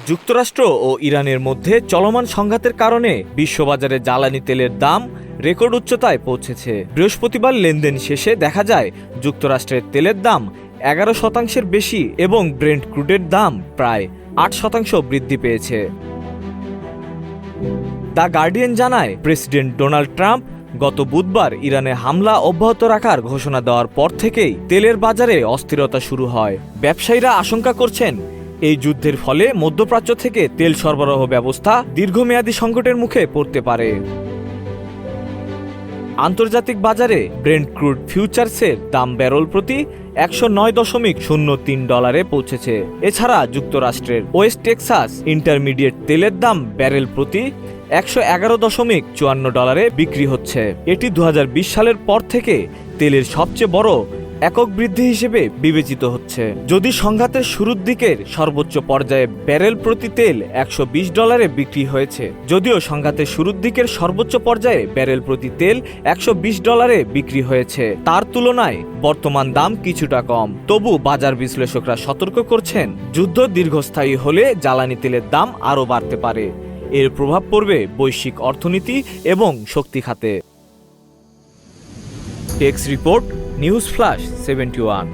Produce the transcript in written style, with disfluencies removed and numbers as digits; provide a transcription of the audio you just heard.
যুক্তরাষ্ট্র ও ইরানের মধ্যে চলমান সংঘাতের কারণে বিশ্ববাজারে জ্বালানি তেলের দাম রেকর্ড উচ্চতায় পৌঁছেছে। বৃহস্পতিবার লেনদেন শেষে দেখা যায় যুক্তরাষ্ট্রের তেলের দাম 11% বেশি এবং ব্রেন্ট ক্রুডের দাম প্রায় 8% বৃদ্ধি পেয়েছে। দ্য গার্ডিয়ান জানায়, প্রেসিডেন্ট ডোনাল্ড ট্রাম্প গত বুধবার ইরানে হামলা অব্যাহত রাখার ঘোষণা দেওয়ার পর থেকেই তেলের বাজারে অস্থিরতা শুরু হয়। ব্যবসায়ীরা আশঙ্কা করছেন, এই যুদ্ধের ফলে মধ্যপ্রাচ্য থেকে তেল সরবরাহ ব্যবস্থা দীর্ঘমেয়াদী সংকটের মুখে পড়তে পারে। আন্তর্জাতিক বাজারে ব্রেন্ট ক্রুড ফিউচার্সের দাম ব্যারেল প্রতি $109.03 পৌঁছেছে। এছাড়া যুক্তরাষ্ট্রের ওয়েস্ট টেক্সাস ইন্টারমিডিয়েট তেলের দাম ব্যারেল প্রতি $111.54 বিক্রি হচ্ছে। এটি 2020 সালের পর থেকে তেলের সবচেয়ে বড় একক বৃদ্ধি হিসেবে বিবেচিত হচ্ছে। যদি সংঘাতের শুরুর দিকের সর্বোচ্চ পর্যায়ে ব্যারেল প্রতি তেল $120 বিক্রি হয়েছে, যদিও সংঘাতের শুরুর দিকের সর্বোচ্চ পর্যায়ে ব্যারেল প্রতি তেল $120 বিক্রি হয়েছে, তার তুলনায় বর্তমান দাম কিছুটা কম। তবু বাজার বিশ্লেষকরা সতর্ক করছেন, যুদ্ধ দীর্ঘস্থায়ী হলে জ্বালানি তেলের দাম আরও বাড়তে পারে। এর প্রভাব পড়বে বৈশ্বিক অর্থনীতি এবং শক্তি খাতে। Text report, news flash 71।